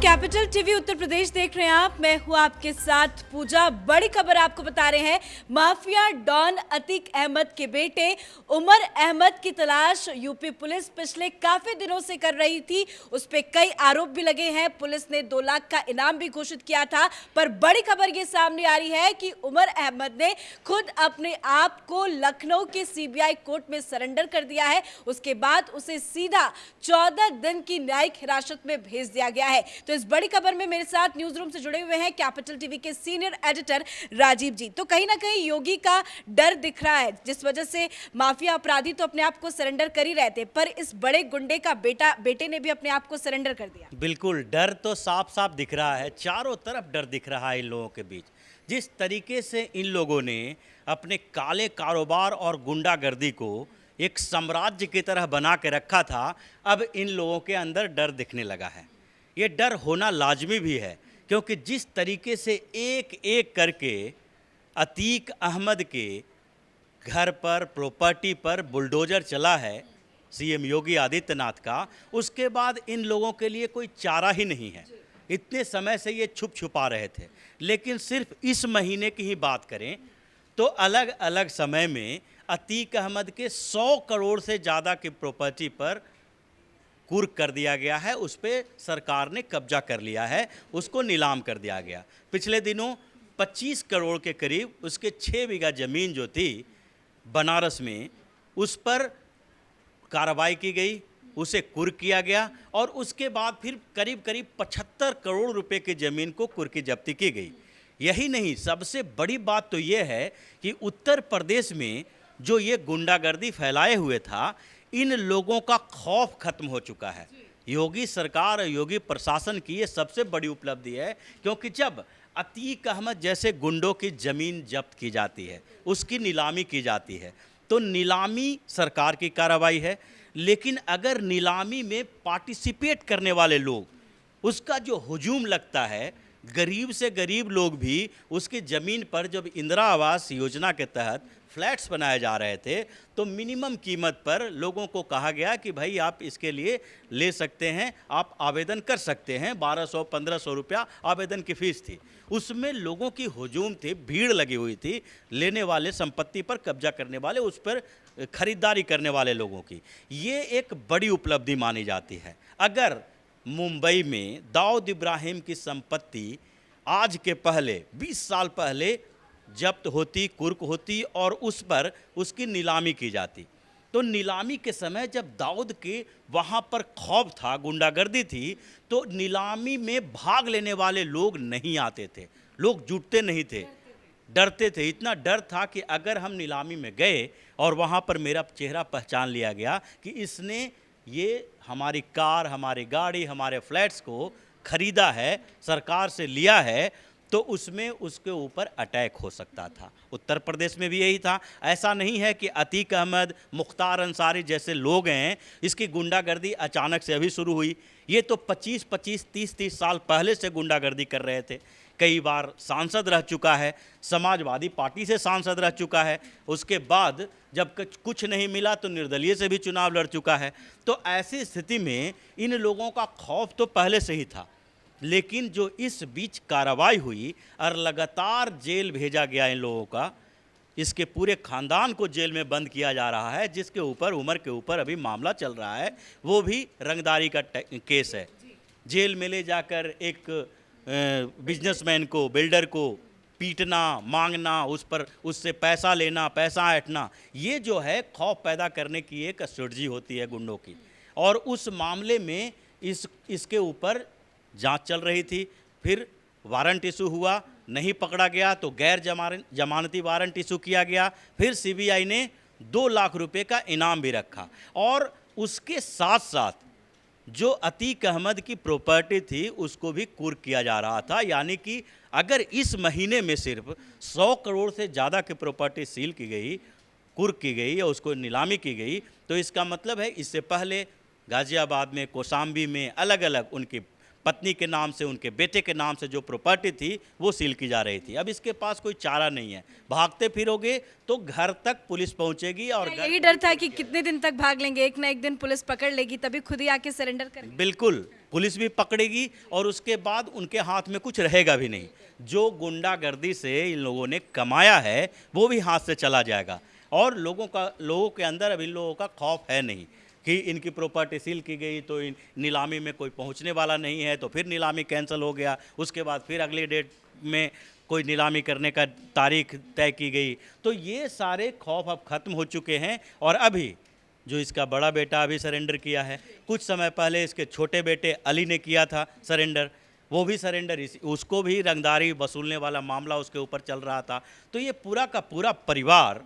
Capital TV Uttar Pradesh देख रहे हैं आप। मैं हूं आपके साथ पूजा। बड़ी खबर आपको बता रहे हैं, माफिया डॉन अतीक अहमद के बेटे उमर अहमद की तलाश यूपी पुलिस पिछले काफी दिनों से कर रही थी। उस पे कई आरोप भी लगे हैं। पुलिस ने 2 लाख का इनाम भी घोषित किया था। पर बड़ी खबर ये सामने आ रही है कि उमर अहमद ने खुद अपने आप को लखनऊ के सीबीआई कोर्ट में सरेंडर कर दिया है। उसके बाद उसे सीधा 14 दिन की न्यायिक हिरासत में भेज दिया गया है। तो इस बड़ी खबर में मेरे साथ न्यूज रूम से जुड़े हुए हैं कैपिटल टीवी के सीनियर एडिटर राजीव जी। तो कहीं ना कहीं योगी का डर दिख रहा है, जिस वजह से माफिया अपराधी तो अपने आप को सरेंडर कर ही रहे थे, पर इस बड़े गुंडे का बेटे ने भी अपने आप को सरेंडर कर दिया। बिल्कुल, डर तो साफ साफ दिख रहा है, चारों तरफ डर दिख रहा है इन लोगों के बीच। जिस तरीके से इन लोगों ने अपने काले कारोबार और गुंडागर्दी को एक साम्राज्य की तरह बना के रखा था, अब इन लोगों के अंदर डर दिखने लगा है। ये डर होना लाजमी भी है, क्योंकि जिस तरीके से एक एक करके अतीक अहमद के घर पर, प्रॉपर्टी पर बुलडोजर चला है सीएम योगी आदित्यनाथ का, उसके बाद इन लोगों के लिए कोई चारा ही नहीं है। इतने समय से ये छुप छुपा रहे थे, लेकिन सिर्फ इस महीने की ही बात करें तो अलग अलग समय में अतीक अहमद के 100 करोड़ से ज़्यादा की प्रॉपर्टी पर कुर्क कर दिया गया है। उस पर सरकार ने कब्जा कर लिया है, उसको नीलाम कर दिया गया। पिछले दिनों 25 करोड़ के करीब उसके 6 बीघा ज़मीन जो थी बनारस में, उस पर कार्रवाई की गई, उसे कुर्क किया गया और उसके बाद फिर करीब करीब 75 करोड़ रुपए की ज़मीन को कुर्क की जब्ती की गई। यही नहीं, सबसे बड़ी बात तो ये है कि उत्तर प्रदेश में जो ये गुंडागर्दी फैलाए हुए था, इन लोगों का खौफ खत्म हो चुका है। योगी सरकार और योगी प्रशासन की ये सबसे बड़ी उपलब्धि है, क्योंकि जब अतीक अहमद जैसे गुंडों की ज़मीन जब्त की जाती है, उसकी नीलामी की जाती है, तो नीलामी सरकार की कार्रवाई है। लेकिन अगर नीलामी में पार्टिसिपेट करने वाले लोग, उसका जो हुजूम लगता है, गरीब से गरीब लोग भी उसकी ज़मीन पर जब इंदिरा आवास योजना के तहत फ्लैट्स बनाए जा रहे थे, तो मिनिमम कीमत पर लोगों को कहा गया कि भाई आप इसके लिए ले सकते हैं, आप आवेदन कर सकते हैं। 1200-1500 रुपया आवेदन की फ़ीस थी। उसमें लोगों की हुजूम थी, भीड़ लगी हुई थी, लेने वाले, संपत्ति पर कब्जा करने वाले, उस पर खरीदारी करने वाले लोगों की। ये एक बड़ी उपलब्धि मानी जाती है। अगर मुंबई में दाऊद इब्राहिम की संपत्ति आज के पहले 20 साल पहले जब्त होती, कुर्क होती और उस पर उसकी नीलामी की जाती, तो नीलामी के समय जब दाऊद के वहाँ पर खौफ था, गुंडागर्दी थी, तो नीलामी में भाग लेने वाले लोग नहीं आते थे, लोग जुटते नहीं थे, डरते थे। इतना डर था कि अगर हम नीलामी में गए और वहाँ पर मेरा चेहरा पहचान लिया गया कि इसने ये हमारी कार, हमारी गाड़ी, हमारे फ्लैट्स को खरीदा है, सरकार से लिया है, तो उसमें उसके ऊपर अटैक हो सकता था। उत्तर प्रदेश में भी यही था। ऐसा नहीं है कि अतीक अहमद, मुख्तार अंसारी जैसे लोग हैं, इसकी गुंडागर्दी अचानक से अभी शुरू हुई। ये तो 25-25, 30-30 साल पहले से गुंडागर्दी कर रहे थे। कई बार सांसद रह चुका है, समाजवादी पार्टी से सांसद रह चुका है, उसके बाद जब कुछ नहीं मिला तो निर्दलीय से भी चुनाव लड़ चुका है। तो ऐसी स्थिति में इन लोगों का खौफ तो पहले से ही था, लेकिन जो इस बीच कार्रवाई हुई और लगातार जेल भेजा गया इन लोगों का, इसके पूरे खानदान को जेल में बंद किया जा रहा है, जिसके ऊपर उमर के ऊपर अभी मामला चल रहा है, वो भी रंगदारी का केस है। जेल में ले जाकर एक बिजनेसमैन को, बिल्डर को पीटना, मांगना, उस पर उससे पैसा लेना, पैसा ऐंठना, ये जो है खौफ पैदा करने की एक स्ट्रेटजी होती है गुंडों की। और उस मामले में इसके ऊपर जांच चल रही थी, फिर वारंट इशू हुआ, नहीं पकड़ा गया तो गैर जमानती वारंट इशू किया गया, फिर सीबीआई ने 2 लाख रुपए का इनाम भी रखा। और उसके साथ साथ जो अतीक अहमद की प्रॉपर्टी थी उसको भी कुर्क किया जा रहा था। यानी कि अगर इस महीने में सिर्फ 100 करोड़ से ज़्यादा की प्रॉपर्टी सील की गई, कुर्क की गई या उसको नीलामी की गई, तो इसका मतलब है इससे पहले गाज़ियाबाद में, कौशाम्बी में अलग अलग उनकी पत्नी के नाम से, उनके बेटे के नाम से जो प्रॉपर्टी थी वो सील की जा रही थी। अब इसके पास कोई चारा नहीं है, भागते फिरोगे तो घर तक पुलिस पहुंचेगी और यही डर था कि कितने दिन तक भाग लेंगे, एक ना एक दिन पुलिस पकड़ लेगी, तभी खुद ही आके सरेंडर करेंगे। बिल्कुल पुलिस भी पकड़ेगी और उसके बाद उनके हाथ में कुछ रहेगा भी नहीं। जो गुंडागर्दी से इन लोगों ने कमाया है वो भी हाथ से चला जाएगा और लोगों के अंदर अब इन लोगों का खौफ है नहीं कि इनकी प्रॉपर्टी सील की गई तो इन नीलामी में कोई पहुंचने वाला नहीं है, तो फिर नीलामी कैंसिल हो गया, उसके बाद फिर अगली डेट में कोई नीलामी करने का तारीख तय की गई। तो ये सारे खौफ अब ख़त्म हो चुके हैं और अभी जो इसका बड़ा बेटा अभी सरेंडर किया है, कुछ समय पहले इसके छोटे बेटे अली ने किया था सरेंडर, वो भी सरेंडर, उसको भी रंगदारी वसूलने वाला मामला उसके ऊपर चल रहा था। तो ये पूरा का पूरा परिवार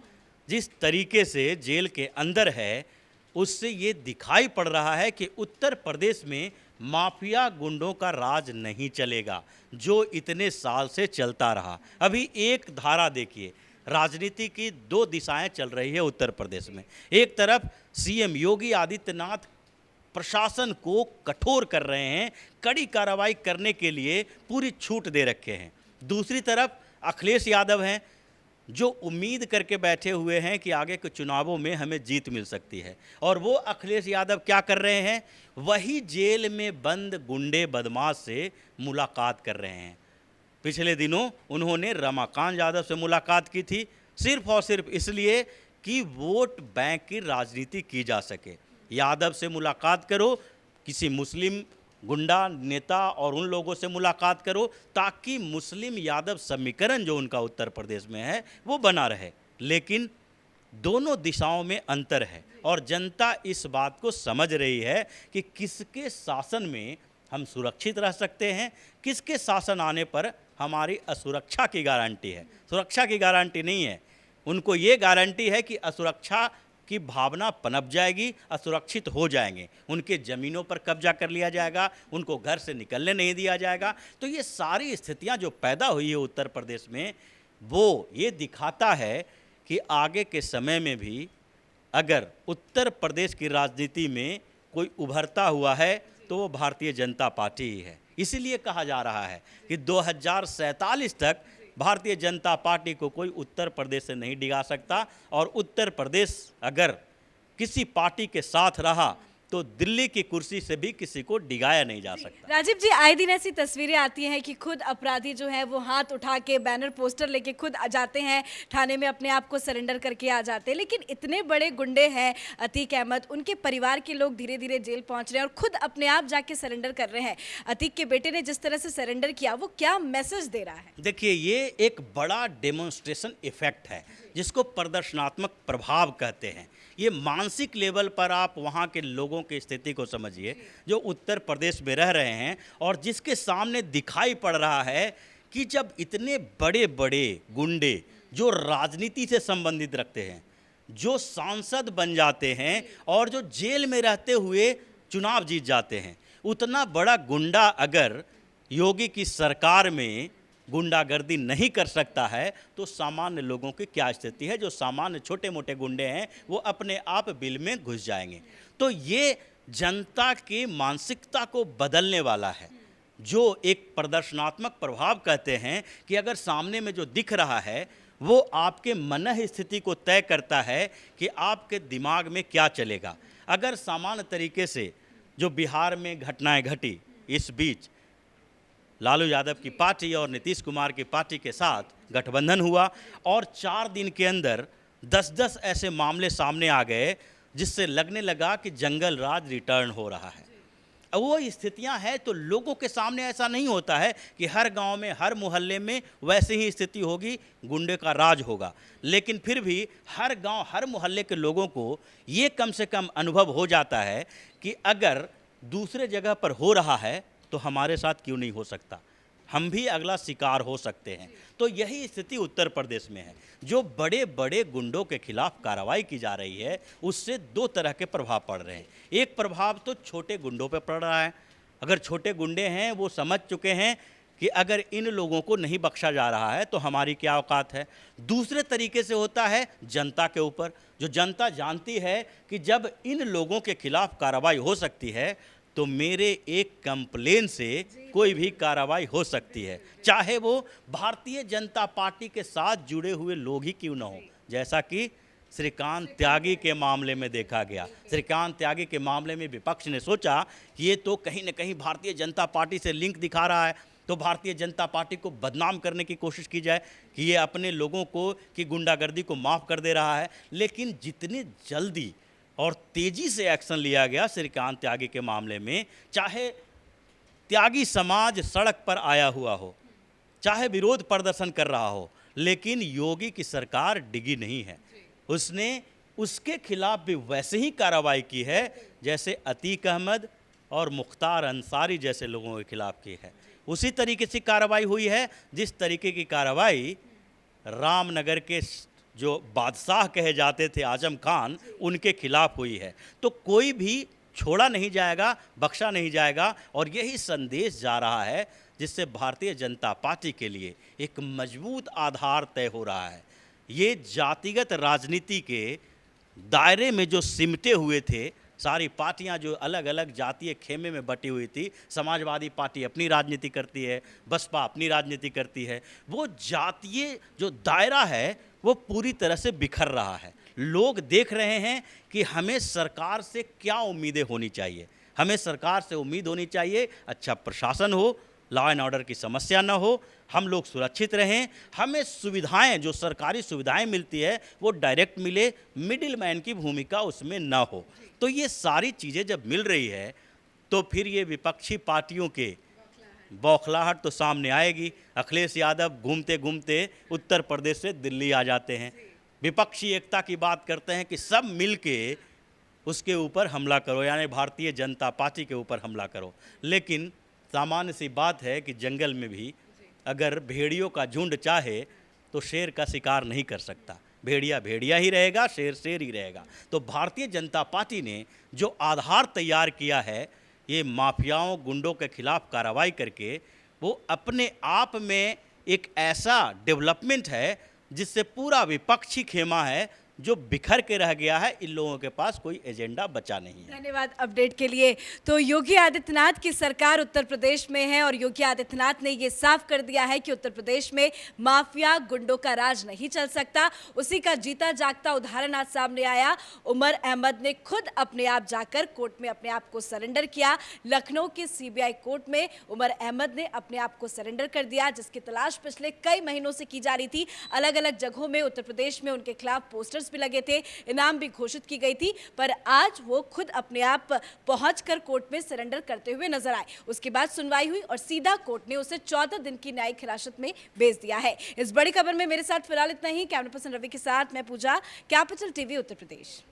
जिस तरीके से जेल के अंदर है, उससे ये दिखाई पड़ रहा है कि उत्तर प्रदेश में माफिया गुंडों का राज नहीं चलेगा जो इतने साल से चलता रहा। अभी एक धारा देखिए, राजनीति की दो दिशाएं चल रही है उत्तर प्रदेश में। एक तरफ सीएम योगी आदित्यनाथ प्रशासन को कठोर कर रहे हैं, कड़ी कार्रवाई करने के लिए पूरी छूट दे रखे हैं। दूसरी तरफ अखिलेश यादव हैं जो उम्मीद करके बैठे हुए हैं कि आगे के चुनावों में हमें जीत मिल सकती है। और वो अखिलेश यादव क्या कर रहे हैं, वही जेल में बंद गुंडे बदमाश से मुलाकात कर रहे हैं। पिछले दिनों उन्होंने रमाकांत यादव से मुलाकात की थी, सिर्फ और सिर्फ इसलिए कि वोट बैंक की राजनीति की जा सके। यादव से मुलाकात करो, किसी मुस्लिम गुंडा नेता और उन लोगों से मुलाकात करो ताकि मुस्लिम यादव समीकरण जो उनका उत्तर प्रदेश में है वो बना रहे। लेकिन दोनों दिशाओं में अंतर है और जनता इस बात को समझ रही है कि किसके शासन में हम सुरक्षित रह सकते हैं, किसके शासन आने पर हमारी असुरक्षा की गारंटी है। सुरक्षा की गारंटी नहीं है, उनको ये गारंटी है कि असुरक्षा की भावना पनप जाएगी, असुरक्षित हो जाएंगे, उनके ज़मीनों पर कब्जा कर लिया जाएगा, उनको घर से निकलने नहीं दिया जाएगा। तो ये सारी स्थितियां जो पैदा हुई है उत्तर प्रदेश में, वो ये दिखाता है कि आगे के समय में भी अगर उत्तर प्रदेश की राजनीति में कोई उभरता हुआ है तो वो भारतीय जनता पार्टी ही है। इसीलिए कहा जा रहा है कि 2047 तक भारतीय जनता पार्टी को कोई उत्तर प्रदेश से नहीं डिगा सकता और उत्तर प्रदेश अगर किसी पार्टी के साथ रहा तो दिल्ली की कुर्सी से भी किसी को डिगाया नहीं जा सकता। राजीव जी, आए दिन ऐसी तस्वीरें आती हैं कि खुद अपराधी जो है वो हाथ उठा के बैनर पोस्टर लेके खुद आ जाते हैं थाने में, अपने आप को सरेंडर करके आ जाते हैं। लेकिन इतने बड़े गुंडे हैं अतीक अहमद, उनके परिवार के लोग धीरे धीरे जेल पहुंच रहे हैं और खुद अपने आप जाके सरेंडर कर रहे हैं। अतीक के बेटे ने जिस तरह से सरेंडर किया, वो क्या मैसेज दे रहा है? देखिए, ये एक बड़ा डेमोन्स्ट्रेशन इफेक्ट है जिसको प्रदर्शनात्मक प्रभाव कहते हैं। ये मानसिक लेवल पर आप वहाँ के लोगों की स्थिति को समझिए जो उत्तर प्रदेश में रह रहे हैं और जिसके सामने दिखाई पड़ रहा है कि जब इतने बड़े बड़े गुंडे जो राजनीति से संबंधित रखते हैं, जो सांसद बन जाते हैं और जो जेल में रहते हुए चुनाव जीत जाते हैं, उतना बड़ा गुंडा अगर योगी की सरकार में गुंडागर्दी नहीं कर सकता है तो सामान्य लोगों की क्या स्थिति है। जो सामान्य छोटे मोटे गुंडे हैं वो अपने आप बिल में घुस जाएंगे। तो ये जनता की मानसिकता को बदलने वाला है, जो एक प्रदर्शनात्मक प्रभाव कहते हैं कि अगर सामने में जो दिख रहा है वो आपके मनः स्थिति को तय करता है कि आपके दिमाग में क्या चलेगा। अगर सामान्य तरीके से जो बिहार में घटनाएं घटी, इस बीच लालू यादव की पार्टी और नीतीश कुमार की पार्टी के साथ गठबंधन हुआ और 4 दिन के अंदर 10-10 ऐसे मामले सामने आ गए जिससे लगने लगा कि जंगल राज रिटर्न हो रहा है। अब वो स्थितियां हैं तो लोगों के सामने ऐसा नहीं होता है कि हर गांव में, हर मोहल्ले में वैसे ही स्थिति होगी, गुंडे का राज होगा। लेकिन फिर भी हर गांव, हर मोहल्ले के लोगों को ये कम से कम अनुभव हो जाता है कि अगर दूसरे जगह पर हो रहा है तो हमारे साथ क्यों नहीं हो सकता, हम भी अगला शिकार हो सकते हैं। तो यही स्थिति उत्तर प्रदेश में है। जो बड़े बड़े गुंडों के खिलाफ कार्रवाई की जा रही है उससे 2 तरह के प्रभाव पड़ रहे हैं। एक प्रभाव तो छोटे गुंडों पर पड़ रहा है। अगर छोटे गुंडे हैं वो समझ चुके हैं कि अगर इन लोगों को नहीं बख्शा जा रहा है तो हमारी क्या औकात है। दूसरे तरीके से होता है जनता के ऊपर, जो जनता जानती है कि जब इन लोगों के खिलाफ कार्रवाई हो सकती है तो मेरे एक कंप्लेन से कोई भी कार्रवाई हो सकती है, चाहे वो भारतीय जनता पार्टी के साथ जुड़े हुए लोग ही क्यों ना हो। जैसा कि श्रीकांत त्यागी के मामले में देखा गया। श्रीकांत त्यागी के मामले में विपक्ष ने सोचा कि ये तो कहीं न कहीं भारतीय जनता पार्टी से लिंक दिखा रहा है, तो भारतीय जनता पार्टी को बदनाम करने की कोशिश की जाए कि ये अपने लोगों को की गुंडागर्दी को माफ़ कर दे रहा है। लेकिन जितनी जल्दी और तेज़ी से एक्शन लिया गया श्रीकांत त्यागी के मामले में, चाहे त्यागी समाज सड़क पर आया हुआ हो, चाहे विरोध प्रदर्शन कर रहा हो, लेकिन योगी की सरकार डिगी नहीं है। उसने उसके खिलाफ भी वैसे ही कार्रवाई की है जैसे अतीक अहमद और मुख्तार अंसारी जैसे लोगों के खिलाफ की है। उसी तरीके से कार्रवाई हुई है जिस तरीके की कार्रवाई रामनगर के जो बादशाह कहे जाते थे आजम खान, उनके खिलाफ हुई है। तो कोई भी छोड़ा नहीं जाएगा, बख्शा नहीं जाएगा, और यही संदेश जा रहा है जिससे भारतीय जनता पार्टी के लिए एक मजबूत आधार तय हो रहा है। ये जातिगत राजनीति के दायरे में जो सिमटे हुए थे, सारी पार्टियां जो अलग अलग जातीय खेमे में बटी हुई थी, समाजवादी पार्टी अपनी राजनीति करती है, बसपा अपनी राजनीति करती है, वो जातीय जो दायरा है वो पूरी तरह से बिखर रहा है। लोग देख रहे हैं कि हमें सरकार से क्या उम्मीदें होनी चाहिए। हमें सरकार से उम्मीद होनी चाहिए अच्छा प्रशासन हो, लॉ एंड ऑर्डर की समस्या न हो, हम लोग सुरक्षित रहें, हमें सुविधाएं जो सरकारी सुविधाएं मिलती है वो डायरेक्ट मिले, मिडिल मैन की भूमिका उसमें ना हो। तो ये सारी चीज़ें जब मिल रही है तो फिर ये विपक्षी पार्टियों के बौखलाहट तो सामने आएगी। अखिलेश यादव घूमते घूमते उत्तर प्रदेश से दिल्ली आ जाते हैं, विपक्षी एकता की बात करते हैं कि सब मिल के उसके ऊपर हमला करो, यानी भारतीय जनता पार्टी के ऊपर हमला करो। लेकिन सामान्य सी बात है कि जंगल में भी अगर भेड़ियों का झुंड चाहे तो शेर का शिकार नहीं कर सकता। भेड़िया भेड़िया ही रहेगा, शेर शेर ही रहेगा। तो भारतीय जनता पार्टी ने जो आधार तैयार किया है, ये माफियाओं गुंडों के खिलाफ कार्रवाई करके, वो अपने आप में एक ऐसा डेवलपमेंट है जिससे पूरा विपक्षी खेमा है जो बिखर के रह गया है, इन लोगों के पास कोई एजेंडा बचा नहीं है। धन्यवाद अपडेट के लिए। तो योगी आदित्यनाथ की सरकार उत्तर प्रदेश में है और योगी आदित्यनाथ ने ये साफ कर दिया है कि उत्तर प्रदेश में माफिया गुंडों का राज नहीं चल सकता। उसी का जीता जागता उदाहरण आज सामने आया। उमर अहमद ने खुद अपने आप जाकर कोर्ट में अपने आप को सरेंडर किया। लखनऊ के सीबीआई कोर्ट में उमर अहमद ने अपने आप को सरेंडर कर दिया, जिसकी तलाश पिछले कई महीनों से की जा रही थी। अलग अलग जगहों में उत्तर प्रदेश में उनके खिलाफ पोस्टर्स भी लगे थे, इनाम भी घोषित की गई थी, पर आज वो खुद अपने आप पहुंचकर कोर्ट में सरेंडर करते हुए नजर आए। उसके बाद सुनवाई हुई और सीधा कोर्ट ने उसे 14 दिन की न्यायिक हिरासत में भेज दिया है। इस बड़ी खबर में मेरे साथ फिलहाल इतना ही। कैमरा पर्सन रवि के साथ मैं पूजा, कैपिटल टीवी उत्तर प्रदेश।